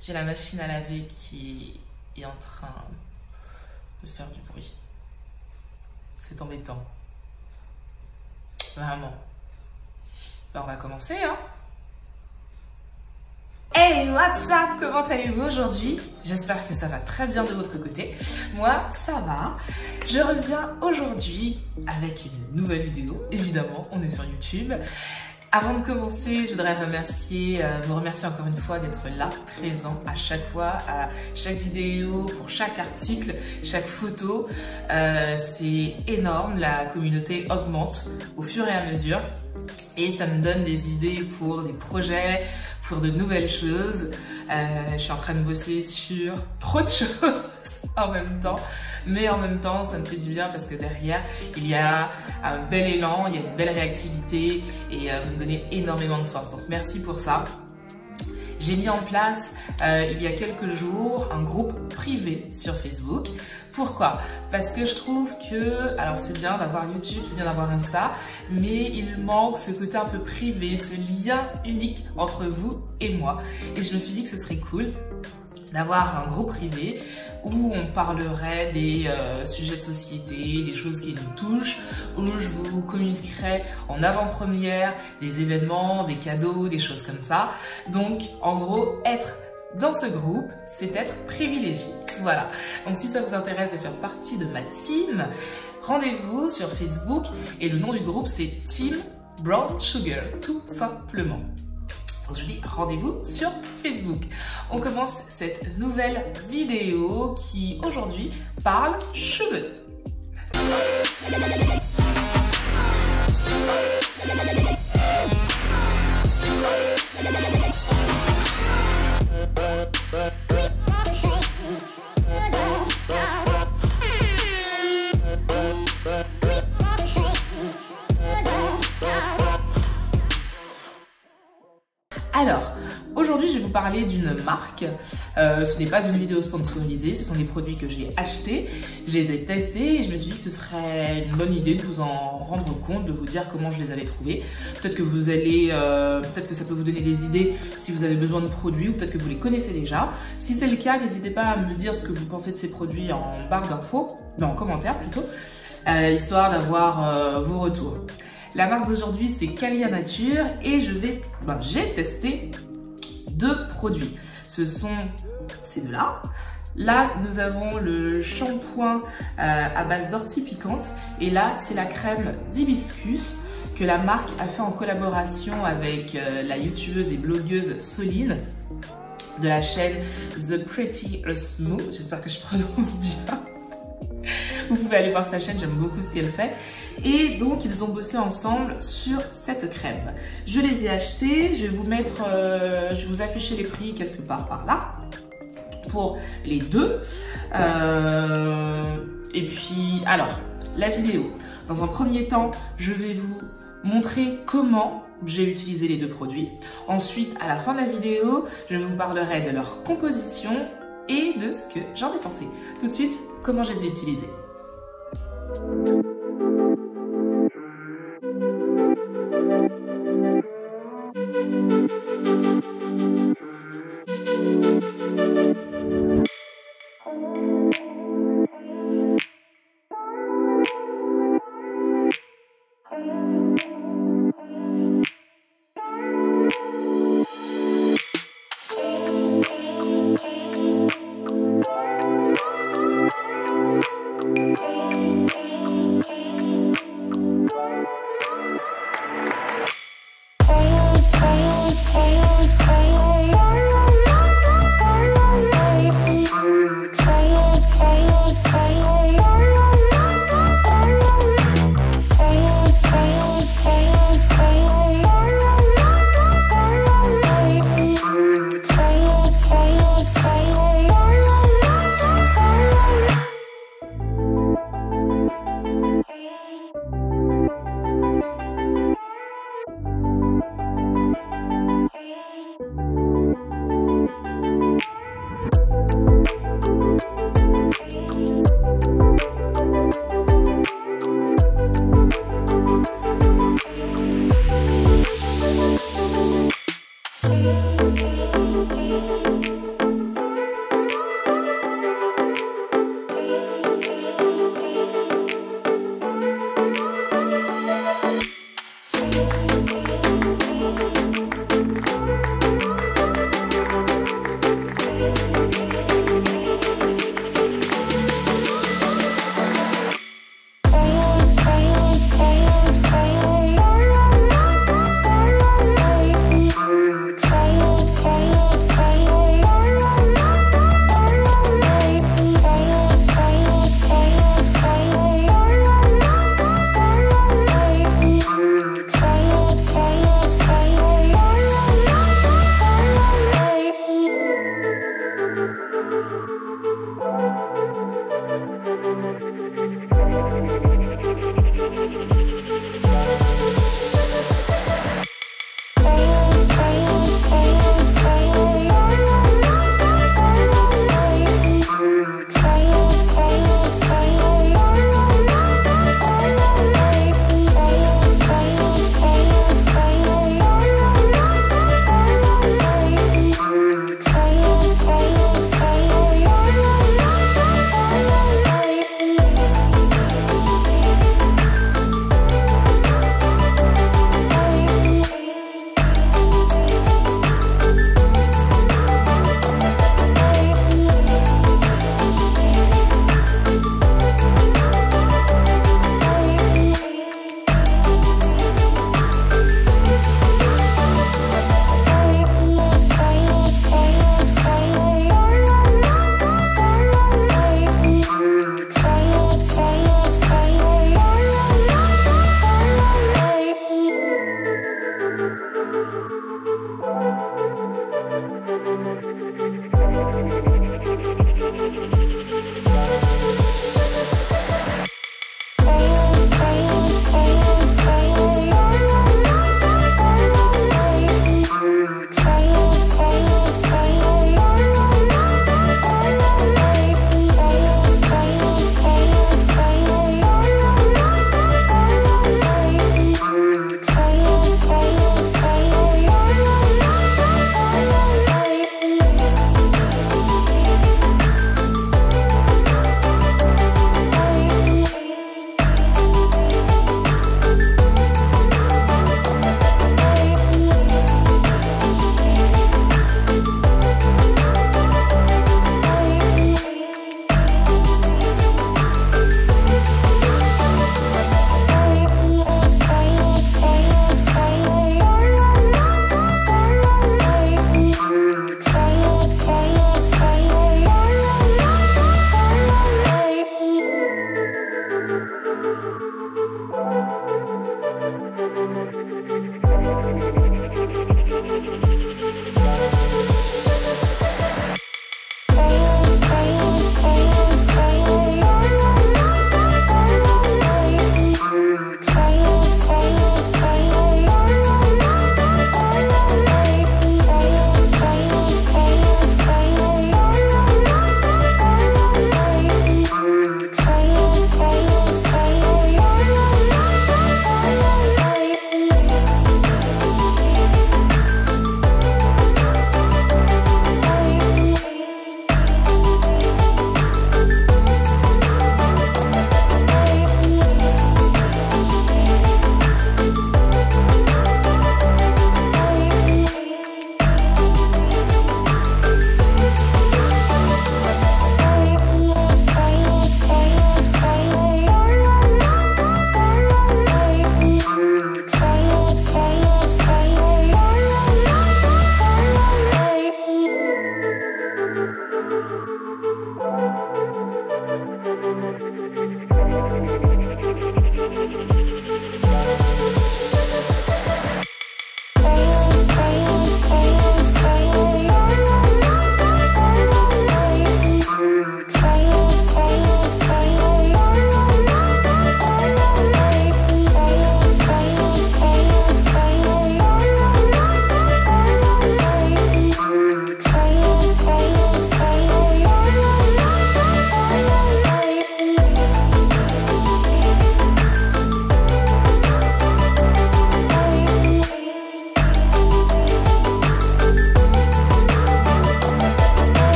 J'ai la machine à laver qui est en train de faire du bruit. C'est embêtant. Vraiment. Ben, on va commencer, hein. Hey, what's up? Comment allez-vous aujourd'hui? J'espère que ça va très bien de votre côté. Moi, ça va. Je reviens aujourd'hui avec une nouvelle vidéo. Évidemment, on est sur YouTube. Avant de commencer, je voudrais vous remercier encore une fois d'être là, présent à chaque fois, à chaque vidéo, pour chaque article, chaque photo. C'est énorme, la communauté augmente au fur et à mesure et ça me donne des idées pour des projets, pour de nouvelles choses. Je suis en train de bosser sur trop de choses en même temps, mais en même temps ça me fait du bien parce que derrière il y a un bel élan, il y a une belle réactivité et vous me donnez énormément de force, donc merci pour ça. J'ai mis en place il y a quelques jours un groupe privé sur Facebook. Pourquoi? Parce que je trouve que, alors c'est bien d'avoir YouTube, c'est bien d'avoir Insta, mais il manque ce côté un peu privé, ce lien unique entre vous et moi. Et je me suis dit que ce serait cool d'avoir un groupe privé où on parlerait des sujets de société, des choses qui nous touchent, où je vous communiquerai en avant-première des événements, des cadeaux, des choses comme ça. Donc, en gros, être dans ce groupe, c'est être privilégié. Voilà. Donc, si ça vous intéresse de faire partie de ma team, rendez-vous sur Facebook et le nom du groupe, c'est Team Brown Sugar, tout simplement. Donc, je dis rendez-vous sur Facebook. On commence cette nouvelle vidéo qui aujourd'hui parle cheveux. Alors, aujourd'hui je vais vous parler d'une marque. Ce n'est pas une vidéo sponsorisée, ce sont des produits que j'ai achetés, je les ai testés et je me suis dit que ce serait une bonne idée de vous en rendre compte, de vous dire comment je les avais trouvés. Peut-être que vous allez, peut-être que ça peut vous donner des idées si vous avez besoin de produits ou peut-être que vous les connaissez déjà. Si c'est le cas, n'hésitez pas à me dire ce que vous pensez de ces produits en barre d'infos, en commentaire plutôt, histoire d'avoir vos retours. La marque d'aujourd'hui, c'est Calia Nature et j'ai testé deux produits. Ce sont ces deux-là. Là, nous avons le shampoing à base d'ortie piquante et là, c'est la crème d'hibiscus que la marque a fait en collaboration avec la youtubeuse et blogueuse Soline de la chaîne The Pretty Smooth. J'espère que je prononce bien. Vous pouvez aller voir sa chaîne, j'aime beaucoup ce qu'elle fait. Et donc, ils ont bossé ensemble sur cette crème. Je les ai achetés, je vais vous mettre, je vais vous afficher les prix quelque part par là pour les deux. Et puis, alors, la vidéo. Dans un premier temps, je vais vous montrer comment j'ai utilisé les deux produits. Ensuite, à la fin de la vidéo, je vous parlerai de leur composition et de ce que j'en ai pensé. Tout de suite, comment je les ai utilisés.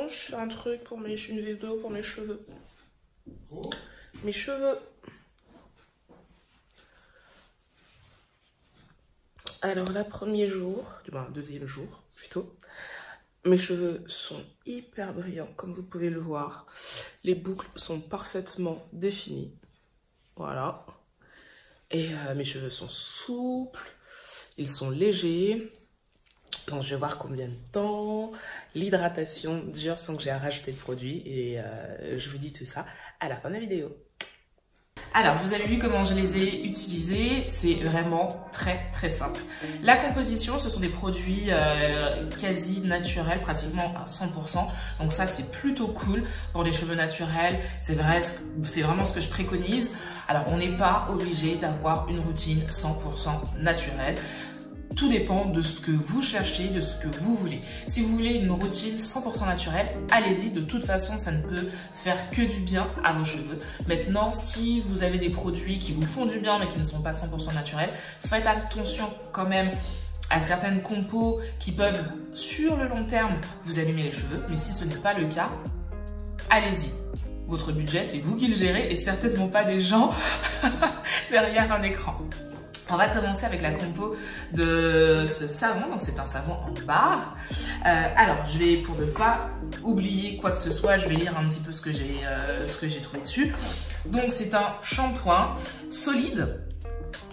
je fais un truc pour une vidéo pour mes cheveux. Mes cheveux. Alors là, premier jour, deuxième jour plutôt, mes cheveux sont hyper brillants, comme vous pouvez le voir. Les boucles sont parfaitement définies. Voilà. Et mes cheveux sont souples, ils sont légers. Donc je vais voir combien de temps l'hydratation dure sans que j'ai à rajouter de produit. Et je vous dis tout ça à la fin de la vidéo. Alors, vous avez vu comment je les ai utilisés, c'est vraiment très simple. La composition, ce sont des produits quasi naturels, pratiquement à 100%. Donc ça, c'est plutôt cool pour les cheveux naturels. C'est vraiment ce que je préconise. Alors, on n'est pas obligé d'avoir une routine 100% naturelle. Tout dépend de ce que vous cherchez, de ce que vous voulez. Si vous voulez une routine 100% naturelle, allez-y. De toute façon, ça ne peut faire que du bien à vos cheveux. Maintenant, si vous avez des produits qui vous font du bien mais qui ne sont pas 100% naturels, faites attention quand même à certaines compos qui peuvent, sur le long terme, vous abîmer les cheveux. Mais si ce n'est pas le cas, allez-y. Votre budget, c'est vous qui le gérez et certainement pas des gens derrière un écran. On va commencer avec la compo de ce savon. Donc c'est un savon en barre. Alors pour ne pas oublier quoi que ce soit, je vais lire un petit peu ce que j'ai trouvé dessus. Donc c'est un shampoing solide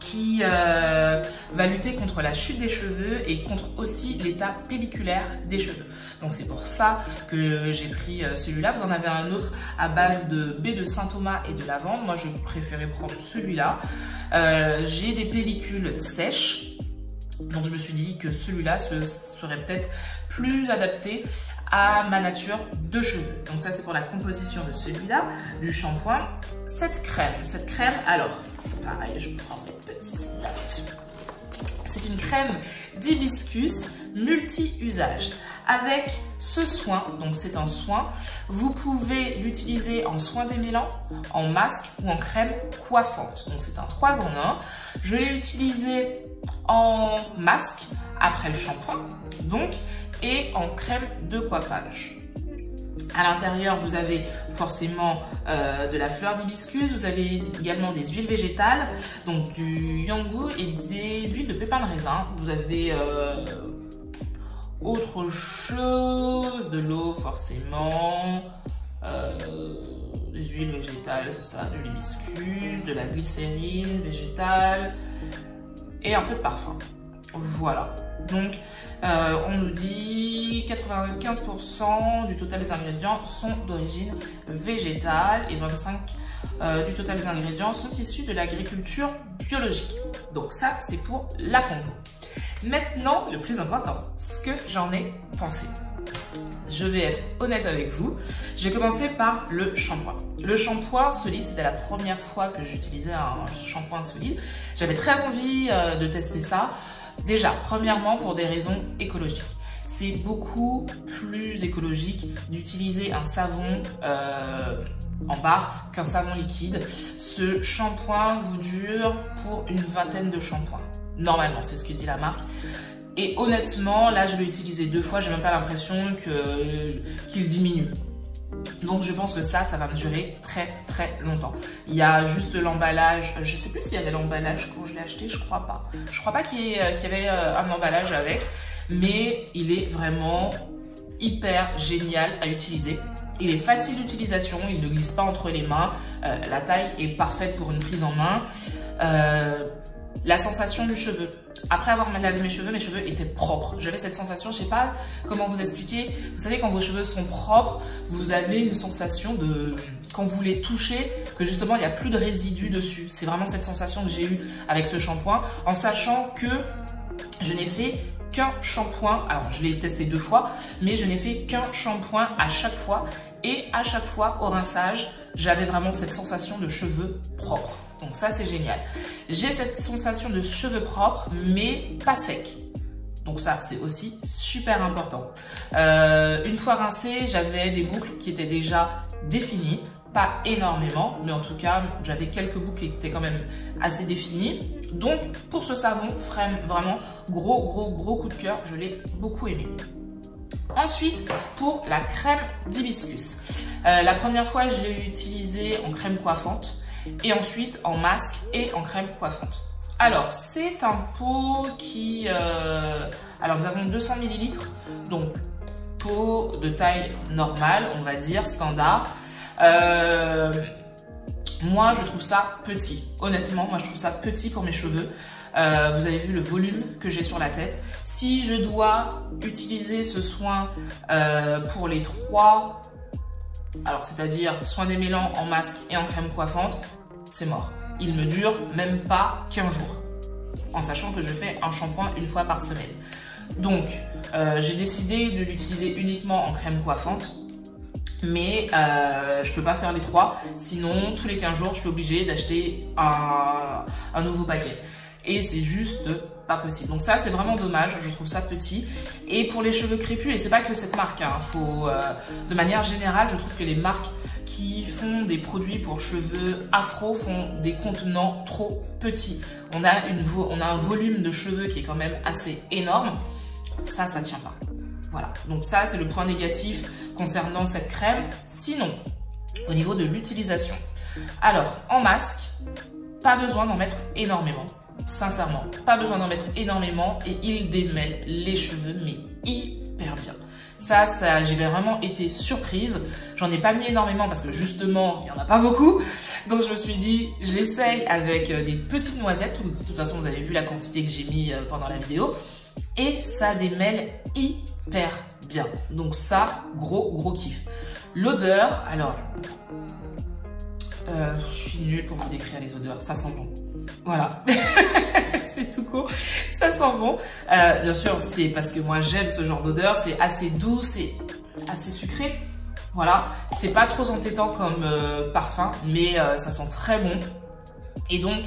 qui va lutter contre la chute des cheveux et contre aussi l'état pelliculaire des cheveux. Donc c'est pour ça que j'ai pris celui-là. Vous en avez un autre à base de baie de Saint-Thomas et de lavande. Moi je préférais prendre celui-là. J'ai des pellicules sèches. Donc je me suis dit que celui-là serait peut-être plus adapté à ma nature de cheveux. Donc ça c'est pour la composition de celui-là, du shampoing. Cette crème, alors pareil, je prends mes petites notes. C'est une crème d'hibiscus multi-usage. Avec ce soin, donc c'est un soin, vous pouvez l'utiliser en soin démêlant, en masque ou en crème coiffante. Donc c'est un 3 en 1. Je l'ai utilisé en masque après le shampoing, donc, et en crème de coiffage. À l'intérieur, vous avez forcément de la fleur d'hibiscus, vous avez également des huiles végétales, donc du yangu et des huiles de pépins de raisin. Vous avez autre chose, de l'eau forcément, des huiles végétales, c'est ça, de l'hibiscus, de la glycérine végétale et un peu de parfum. Voilà. Donc, on nous dit 95% du total des ingrédients sont d'origine végétale et 25% du total des ingrédients sont issus de l'agriculture biologique. Donc ça, c'est pour la compo. Maintenant, le plus important, ce que j'en ai pensé. Je vais être honnête avec vous. Je vais commencer par le shampoing. Le shampoing solide, c'était la première fois que j'utilisais un shampoing solide. J'avais très envie de tester ça. Déjà, premièrement, pour des raisons écologiques. C'est beaucoup plus écologique d'utiliser un savon en barre qu'un savon liquide. Ce shampoing vous dure pour une vingtaine de shampoings. Normalement, c'est ce que dit la marque. Et honnêtement, là, je l'ai utilisé 2 fois. J'ai même pas l'impression qu'il diminue. Donc, je pense que ça va me durer très longtemps. Il y a juste l'emballage. Je sais plus s'il y avait l'emballage quand je l'ai acheté. Je crois pas. Je crois pas qu'il y avait un emballage avec. Mais il est vraiment hyper génial à utiliser. Il est facile d'utilisation. Il ne glisse pas entre les mains. La taille est parfaite pour une prise en main. La sensation du cheveu. Après avoir lavé mes cheveux étaient propres. J'avais cette sensation, je sais pas comment vous expliquer. Vous savez, quand vos cheveux sont propres, vous avez une sensation de, quand vous les touchez, que justement il n'y a plus de résidus dessus. C'est vraiment cette sensation que j'ai eue avec ce shampoing, en sachant que je n'ai fait qu'un shampoing. Alors je l'ai testé 2 fois, mais je n'ai fait qu'un shampoing à chaque fois. Et à chaque fois, au rinçage, j'avais vraiment cette sensation de cheveux propres. Donc ça, c'est génial. J'ai cette sensation de cheveux propres, mais pas secs. Donc ça, c'est aussi super important. Une fois rincé, j'avais des boucles qui étaient déjà définies. Pas énormément, mais en tout cas, j'avais quelques boucles qui étaient quand même assez définies. Donc, pour ce savon, vraiment, gros coup de cœur. Je l'ai beaucoup aimé. Ensuite, pour la crème d'hibiscus. La première fois, je l'ai utilisée en crème coiffante et ensuite en masque et en crème coiffante. Alors, c'est un pot qui... alors, nous avons 200 ml, donc pot de taille normale, on va dire, standard. Moi, je trouve ça petit. Honnêtement, moi, je trouve ça petit pour mes cheveux. Vous avez vu le volume que j'ai sur la tête. Si je dois utiliser ce soin pour les 3, alors c'est-à-dire soin démêlant en masque et en crème coiffante, c'est mort. Il me dure même pas 15 jours. En sachant que je fais un shampoing une fois par semaine. Donc, j'ai décidé de l'utiliser uniquement en crème coiffante. Mais je peux pas faire les 3, sinon tous les 15 jours je suis obligée d'acheter un nouveau paquet et c'est juste pas possible. Donc ça c'est vraiment dommage, je trouve ça petit. Et pour les cheveux crépus, et c'est pas que cette marque, hein, de manière générale je trouve que les marques qui font des produits pour cheveux afro font des contenants trop petits. On a un volume de cheveux qui est quand même assez énorme, ça tient pas. Voilà, donc ça c'est le point négatif concernant cette crème. Sinon, au niveau de l'utilisation, alors en masque, pas besoin d'en mettre énormément, sincèrement, pas besoin d'en mettre énormément et il démêle les cheveux mais hyper bien. Ça j'ai vraiment été surprise. J'en ai pas mis énormément parce que justement, il n'y en a pas beaucoup. Donc je me suis dit, j'essaye avec des petites noisettes. De toute façon, vous avez vu la quantité que j'ai mis pendant la vidéo. Et ça démêle hyper bien. Donc ça, gros kiff. L'odeur, alors, je suis nulle pour vous décrire les odeurs. Ça sent bon. Voilà. C'est tout court. Ça sent bon. Bien sûr, c'est parce que moi j'aime ce genre d'odeur. C'est assez doux, c'est assez sucré. Voilà. C'est pas trop entêtant comme parfum, mais ça sent très bon. Et donc,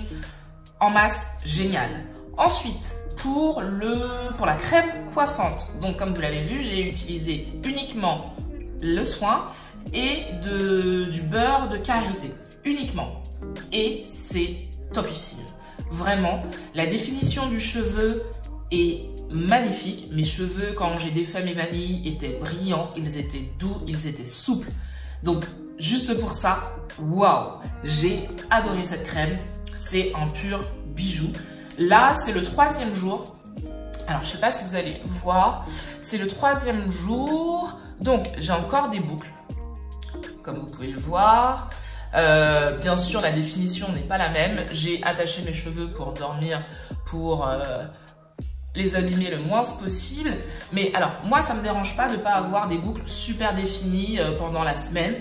en masque, génial. Ensuite, pour la crème coiffante, donc comme vous l'avez vu, j'ai utilisé uniquement le soin et du beurre de karité. Uniquement. Et c'est topissime. Vraiment, la définition du cheveu est magnifique. Mes cheveux, quand j'ai défait mes vanilles, étaient brillants, ils étaient doux, ils étaient souples. Donc, juste pour ça, waouh, j'ai adoré cette crème. C'est un pur bijou. Là, c'est le 3e jour. Alors, je sais pas si vous allez voir. C'est le 3e jour. Donc, j'ai encore des boucles, comme vous pouvez le voir. Bien sûr, la définition n'est pas la même. J'ai attaché mes cheveux pour dormir, pour les abîmer le moins possible. Mais alors, moi, ça me dérange pas de pas avoir des boucles super définies pendant la semaine.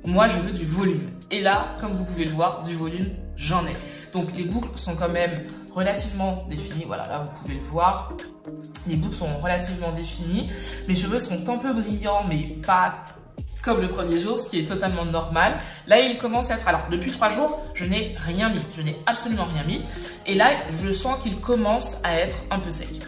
Moi, je veux du volume. Et là, comme vous pouvez le voir, du volume, j'en ai. Donc, les boucles sont quand même relativement définies. Voilà, là, vous pouvez le voir. Les boucles sont relativement définies. Mes cheveux sont un peu brillants, mais pas comme le premier jour, ce qui est totalement normal. Là, il commence à être... Alors, depuis 3 jours, je n'ai rien mis. Je n'ai absolument rien mis. Et là, je sens qu'il commence à être un peu sec.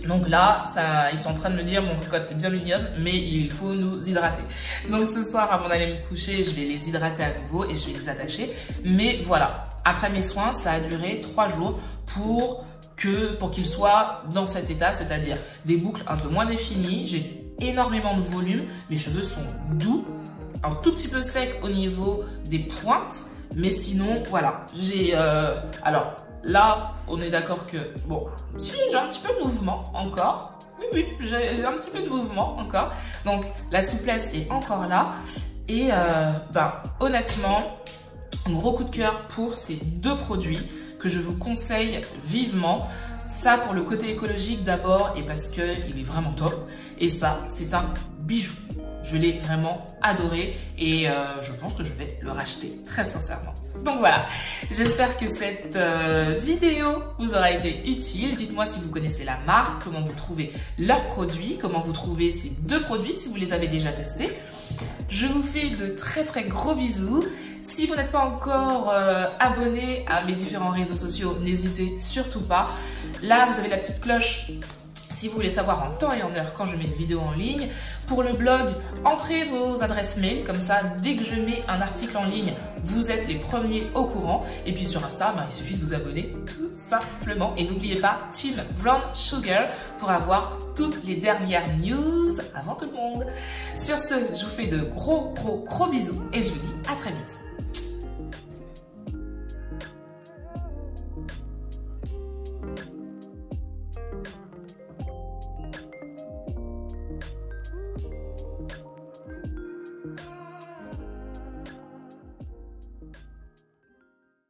Donc là, ils sont en train de me dire, mon cocotte, t'es bien mignonne, mais il faut nous hydrater. Donc ce soir, avant d'aller me coucher, je vais les hydrater à nouveau et je vais les attacher. Mais voilà, après mes soins, ça a duré 3 jours pour qu'ils soient dans cet état, c'est-à-dire des boucles un peu moins définies. J'ai énormément de volume, mes cheveux sont doux, un tout petit peu secs au niveau des pointes, mais sinon, voilà. Alors, là, on est d'accord que, bon, si j'ai un petit peu de mouvement encore, oui, j'ai un petit peu de mouvement encore, donc la souplesse est encore là, et honnêtement, un gros coup de cœur pour ces 2 produits que je vous conseille vivement. Ça pour le côté écologique d'abord et parce qu'il est vraiment top, et ça, c'est un bijou. Je l'ai vraiment adoré et je pense que je vais le racheter très sincèrement. Donc voilà, j'espère que cette vidéo vous aura été utile. Dites-moi si vous connaissez la marque, comment vous trouvez leurs produits, comment vous trouvez ces 2 produits si vous les avez déjà testés. Je vous fais de très gros bisous. Si vous n'êtes pas encore abonné à mes différents réseaux sociaux, n'hésitez surtout pas. Là, vous avez la petite cloche. Si vous voulez savoir en temps et en heure quand je mets une vidéo en ligne, pour le blog, entrez vos adresses mail, comme ça, dès que je mets un article en ligne, vous êtes les premiers au courant. Et puis sur Insta, il suffit de vous abonner tout simplement. Et n'oubliez pas Team Brown Sugar pour avoir toutes les dernières news avant tout le monde. Sur ce, je vous fais de gros bisous et je vous dis à très vite.